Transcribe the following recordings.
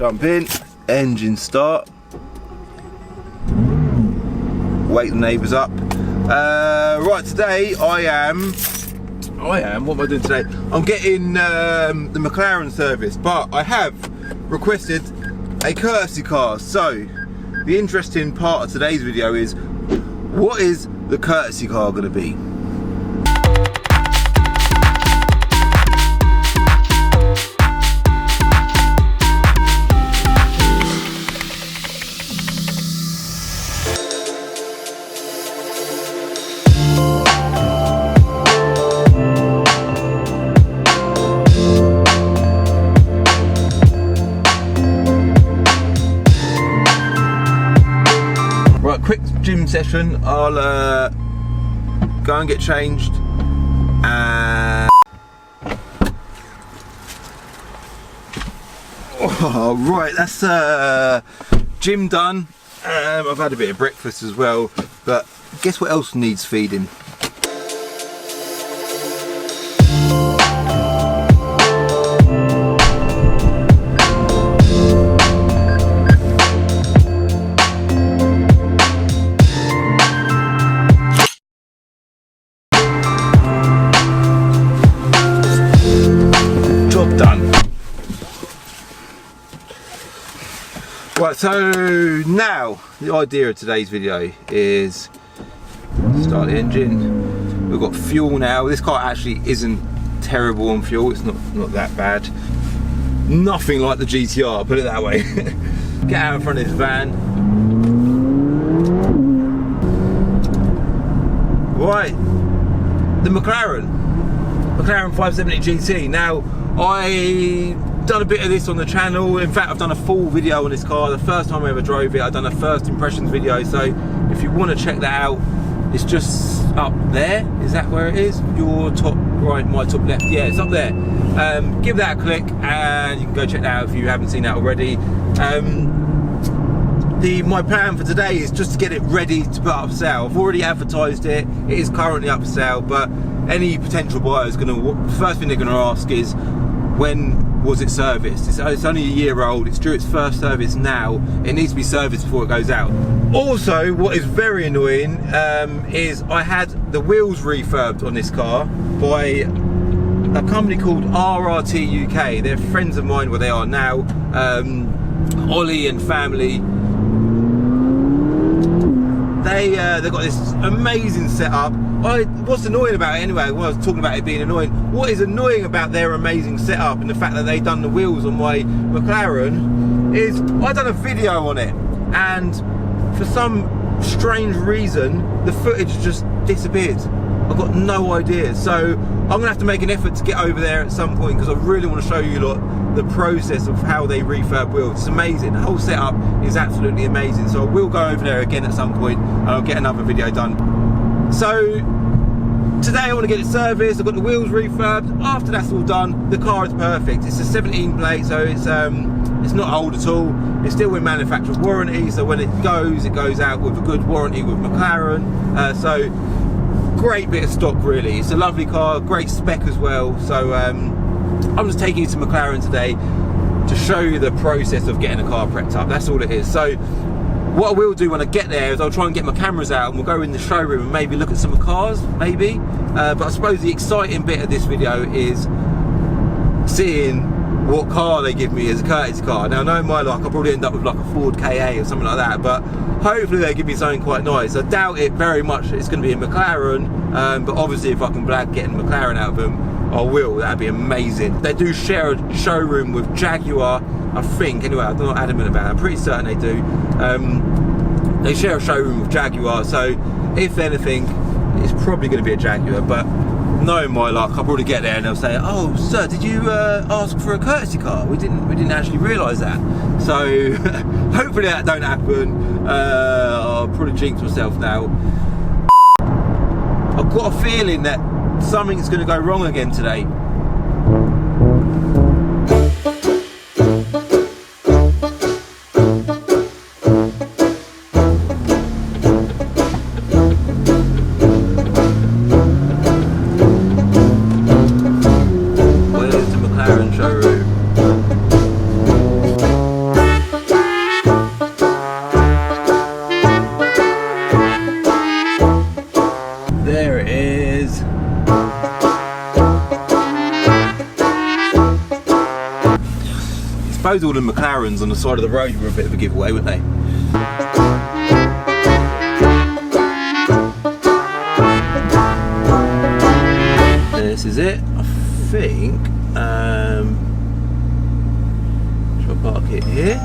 Jump in, engine start. Wake the neighbours up. Right, today I am, what am I doing today? I'm getting the Mclaren service, but I have requested a courtesy car. So, the interesting part of today's video is, what is the courtesy car going to be? Quick gym session. I'll go and get changed and right, that's gym done. I've had a bit of breakfast as well, but guess what else needs feeding? Right, so now the idea of today's video is start the engine. We've got fuel now. This car actually isn't terrible on fuel. It's not that bad. Nothing like the GTR, put it that way. Get out in front of this van. Right, the Mclaren 570 GT. Now, I done a bit of this on the channel. In fact, I've done a full video on this car. The first time I ever drove it, I've done a first impressions video. So if you want to check that out, it's just up there. Is that where it is? Your top right, my top left. Yeah, it's up there. Give that a click and you can go check that out if you haven't seen that already. My plan for today is just to get it ready to put up for sale. I've already advertised it. It is currently up for sale, but any potential buyer is first thing they're going to ask is, when was it serviced? It's only a year old, it's due its first service now. It needs to be serviced before it goes out. Also, what is very annoying is I had the wheels refurbed on this car by a company called RRT UK. They're friends of mine where they are now. Ollie and family. They've got this amazing setup. What's annoying about it anyway, when I was talking about it being annoying, what is annoying about their amazing setup and the fact that they've done the wheels on my McLaren is I done a video on it, and for some strange reason the footage just disappeared. I've got no idea, so I'm gonna have to make an effort to get over there at some point, because I really want to show you lot the process of how they refurb wheels. It's amazing. The whole setup is absolutely amazing, so I will go over there again at some point and I'll get another video done. So today I want to get it serviced. I've got the wheels refurbed. After that's all done, the car is perfect. It's a 17 plate, so it's not old at all. It's still in manufacturer's warranty, so when it goes out with a good warranty with McLaren. So great bit of stock really. It's a lovely car, great spec as well. So I'm just taking you to McLaren today to show you the process of getting a car prepped up. That's all it is. So what I will do when I get there is I'll try and get my cameras out and we'll go in the showroom and maybe look at some cars, maybe. But I suppose the exciting bit of this video is seeing what car they give me as a courtesy car. Now, knowing my luck, I'll probably end up with like a Ford KA or something like that, but hopefully they give me something quite nice. I doubt it very much it's going to be a McLaren, but obviously if I can blag getting McLaren out of them, I will. That'd be amazing. They do share a showroom with Jaguar, I think. Anyway, I'm not adamant about it. I'm pretty certain they do. They share a showroom with Jaguar, so if anything, it's probably going to be a Jaguar. But knowing my luck, I'll probably get there and they'll say, "Oh, sir, did you ask for a courtesy car? We didn't actually realise that." So hopefully that don't happen. I'll probably jinx myself now. I've got a feeling that something's going to go wrong again today. Where's the McLaren showroom? suppose all the McLarens on the side of the road were a bit of a giveaway, weren't they? This is it, I think. Shall I park it here?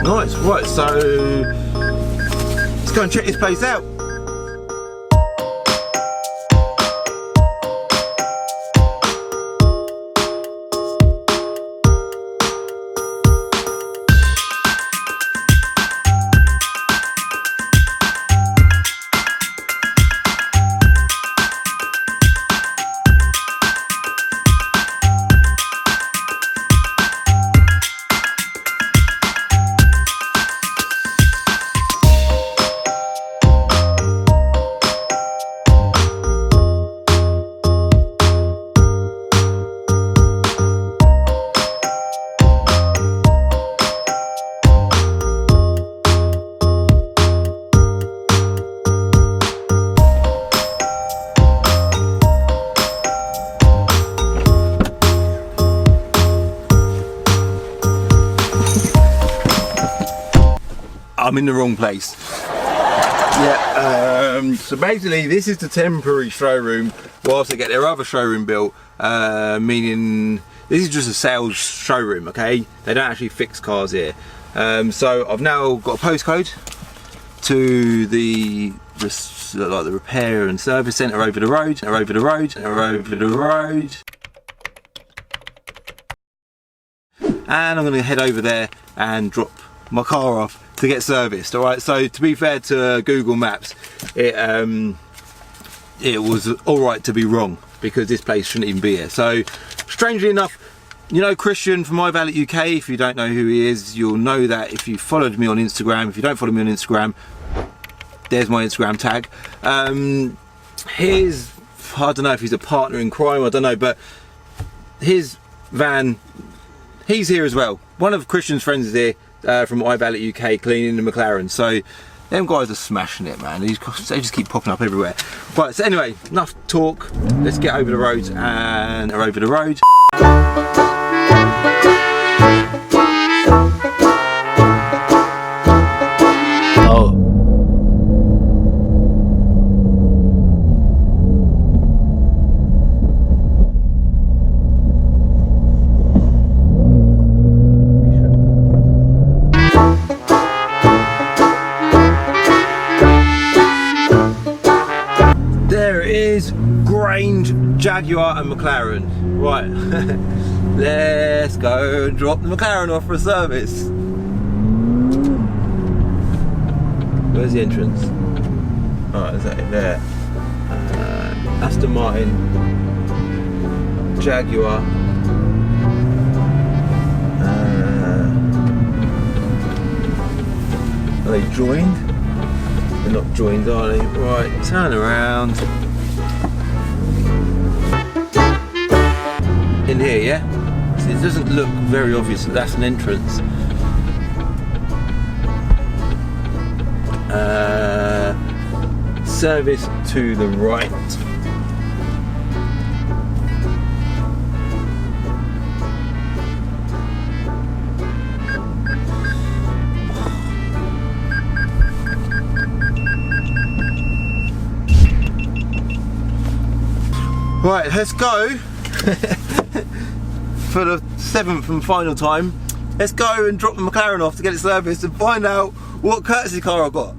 Nice, right, so let's go and check this place out. I'm in the wrong place. Yeah, so basically this is the temporary showroom whilst they get their other showroom built, meaning this is just a sales showroom, okay? They don't actually fix cars here. So I've now got a postcode to the repair and service centre over the road, over the road, over the road. And I'm going to head over there and drop my car off to get serviced. All right, so to be fair to Google Maps, it was all right to be wrong, because this place shouldn't even be here. So strangely enough, you know Christian from iValet UK, if you don't know who he is, you'll know that if you followed me on Instagram. If you don't follow me on Instagram, there's my Instagram tag. I don't know if he's a partner in crime, I don't know, but his van, he's here as well. One of Christian's friends is here, from iValet UK, cleaning the Mclaren. So them guys are smashing it, man. They just keep popping up everywhere. Right, so anyway, enough talk. Let's get over the road and over the road. Oh. Jaguar and McLaren. Right, let's go and drop the McLaren off for a service. Where's the entrance? Alright, is that it there? Aston Martin, Jaguar. Are they joined? They're not joined, are they? Right, turn around. In here, yeah? So it doesn't look very obvious that that's an entrance. Service to the right. Right, let's go. For the 7th and final time, let's go and drop the McLaren off to get it serviced and find out what courtesy car I got.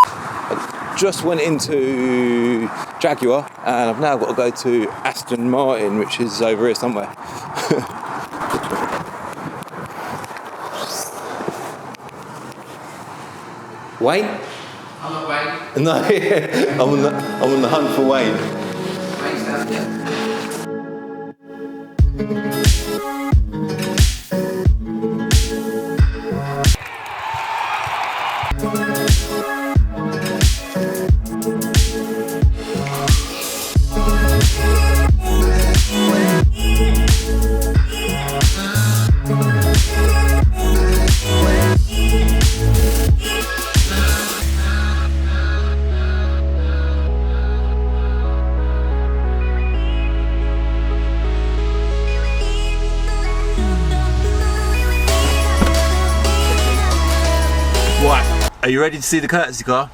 I just went into Jaguar and I've now got to go to Aston Martin, which is over here somewhere. Wayne? I'm not Wayne. No, I'm on the hunt for Wayne. Wayne's down here. Are you ready to see the courtesy car?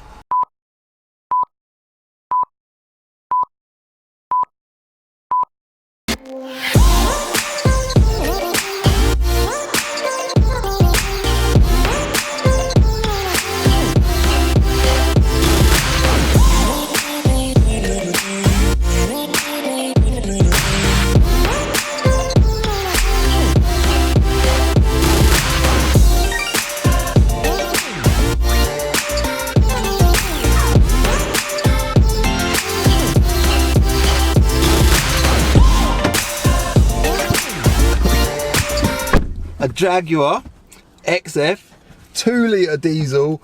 A Jaguar XF 2-litre diesel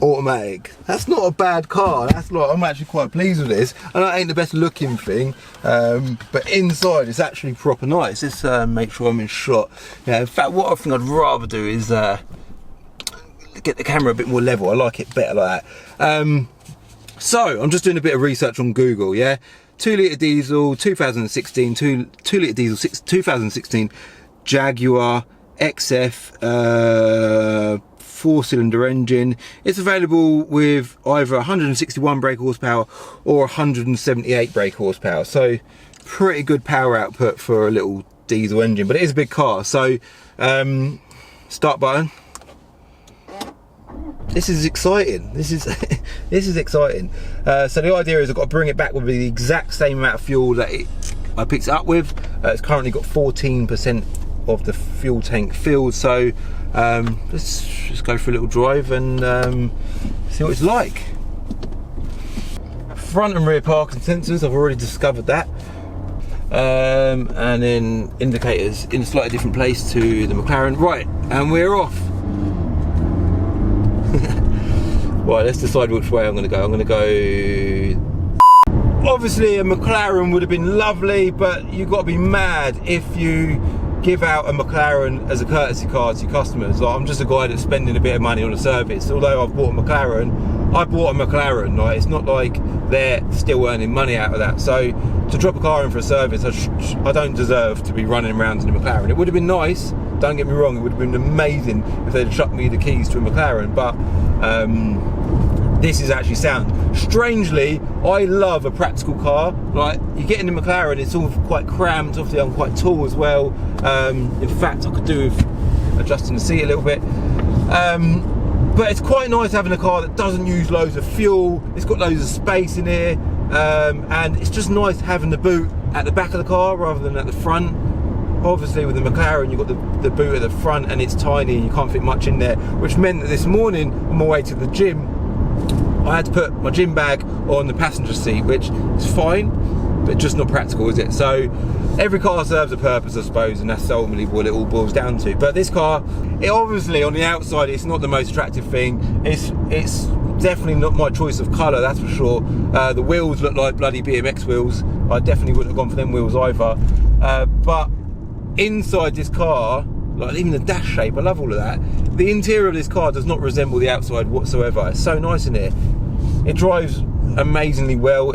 automatic. That's not a bad car. That's like, I'm actually quite pleased with this. And that ain't the best looking thing, but inside it's actually proper nice. Let's make sure I'm in shot. Yeah, in fact, what I think I'd rather do is get the camera a bit more level. I like it better like that. So I'm just doing a bit of research on Google. Yeah, 2-litre diesel 2016, 2-litre diesel 2016 Jaguar XF 4-cylinder engine. It's available with either 161 brake horsepower or 178 brake horsepower, so pretty good power output for a little diesel engine, but it is a big car. So start button. This is exciting. This is this is exciting. So the idea is I've got to bring it back with the exact same amount of fuel that I picked it up with. It's currently got 14% of the fuel tank filled, so let's just go for a little drive and see what it's like. Front and rear parking sensors, I've already discovered that, and then indicators in a slightly different place to the McLaren. Right, and we're off. Right, let's decide which way I'm going to go. I'm going to go, obviously a McLaren would have been lovely, but you've got to be mad if you give out a McLaren as a courtesy car to your customers. Like, I'm just a guy that's spending a bit of money on a service. Although I've bought a McLaren, I bought a McLaren. Like, it's not like they're still earning money out of that. So to drop a car in for a service, I don't deserve to be running around in a McLaren. It would have been nice, don't get me wrong, it would have been amazing if they'd chucked me the keys to a McLaren, but this is actually sound. Strangely, I love a practical car. Like, you get in the McLaren, it's all quite cramped. Obviously I'm quite tall as well. In fact, I could do with adjusting the seat a little bit. But it's quite nice having a car that doesn't use loads of fuel. It's got loads of space in here, and it's just nice having the boot at the back of the car rather than at the front. Obviously with the McLaren, you've got the boot at the front and it's tiny, you can't fit much in there, which meant that this morning on my way to the gym, I had to put my gym bag on the passenger seat, which is fine, but just not practical, is it? So every car serves a purpose, I suppose, and that's ultimately what it all boils down to. But this car, it obviously on the outside, it's not the most attractive thing. It's definitely not my choice of colour, that's for sure. The wheels look like bloody BMX wheels. I definitely wouldn't have gone for them wheels either. But inside this car, like even the dash shape, I love all of that. The interior of this car does not resemble the outside whatsoever. It's so nice in here. It drives amazingly well.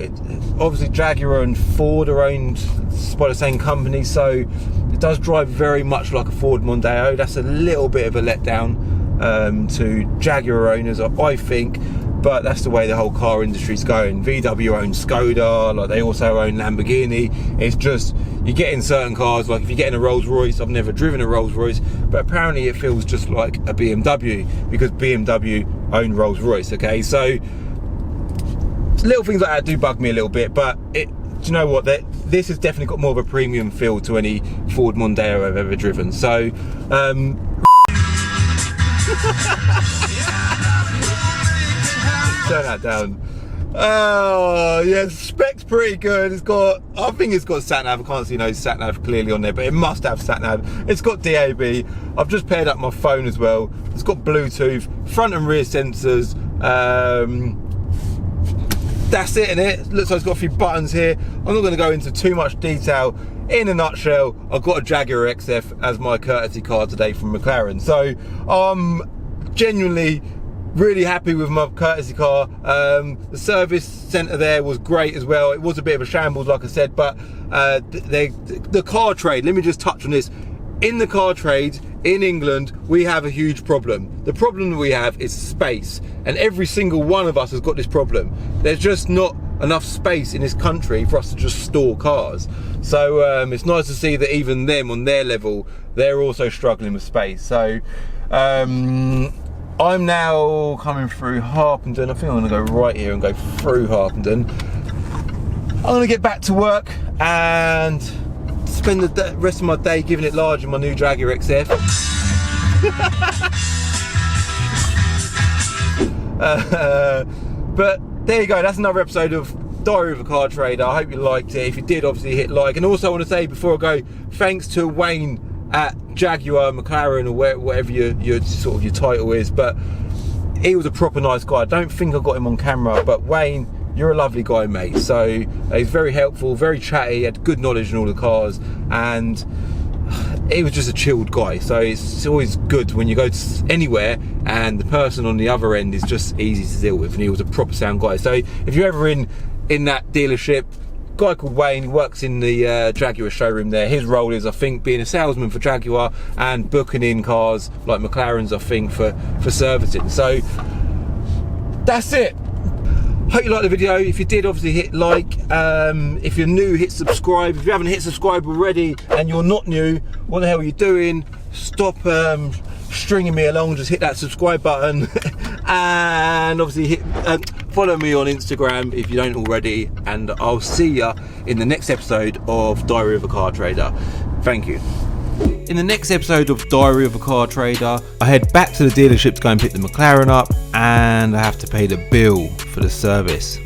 Obviously Jaguar and Ford are owned by the same company, so it does drive very much like a Ford Mondeo. That's a little bit of a letdown to Jaguar owners, I think, but that's the way the whole car industry's going. VW owns Skoda, like they also own Lamborghini. It's just, you get in certain cars, like if you get in a Rolls Royce, I've never driven a Rolls Royce, but apparently it feels just like a BMW because BMW own Rolls Royce, okay? So little things like that do bug me a little bit, but do you know what? This has definitely got more of a premium feel to any Ford Mondeo I've ever driven. So, turn that down. Oh yeah, the spec's pretty good. I think it's got sat nav. I can't see no sat nav clearly on there, but it must have sat nav. It's got DAB. I've just paired up my phone as well. It's got Bluetooth, front and rear sensors. That's it, innit? Looks like it's got a few buttons here. I'm not going to go into too much detail. In a nutshell, I've got a Jaguar XF as my courtesy car today from McLaren. So I'm genuinely really happy with my courtesy car. The service centre there was great as well. It was a bit of a shambles, like I said, but the car trade, let me just touch on this. in the car trade in England, we have a huge problem. The problem that we have is space, and every single one of us has got this problem. There's just not enough space in this country for us to just store cars. So it's nice to see that even them on their level, they're also struggling with space. So I'm now coming through Harpenden. I think I'm gonna go right here and go through Harpenden. I'm gonna get back to work and spend the rest of my day giving it large in my new Jaguar XF. But there you go, that's another episode of Diary of a Car Trader. I hope you liked it. If you did, obviously hit like. And also I want to say before I go, thanks to Wayne at Jaguar, Mclaren, or whatever your sort of your title is, but he was a proper nice guy. I don't think I got him on camera, but Wayne, you're a lovely guy, mate. So he's very helpful, very chatty, had good knowledge in all the cars, and he was just a chilled guy. So it's always good when you go to anywhere and the person on the other end is just easy to deal with, and he was a proper sound guy. So if you're ever in that dealership, guy called Wayne, he works in the Jaguar showroom there. His role is, I think, being a salesman for Jaguar and booking in cars like McLarens, I think, for servicing. So that's it. Hope you liked the video. If you did, obviously hit like. If you're new, hit subscribe. If you haven't hit subscribe already and you're not new, what the hell are you doing? Stop stringing me along, just hit that subscribe button. And obviously follow me on Instagram if you don't already, and I'll see ya in the next episode of Diary of a Car Trader. Thank you. In the next episode of Diary of a Car Trader, I head back to the dealership to go and pick the McLaren up, and I have to pay the bill for the service.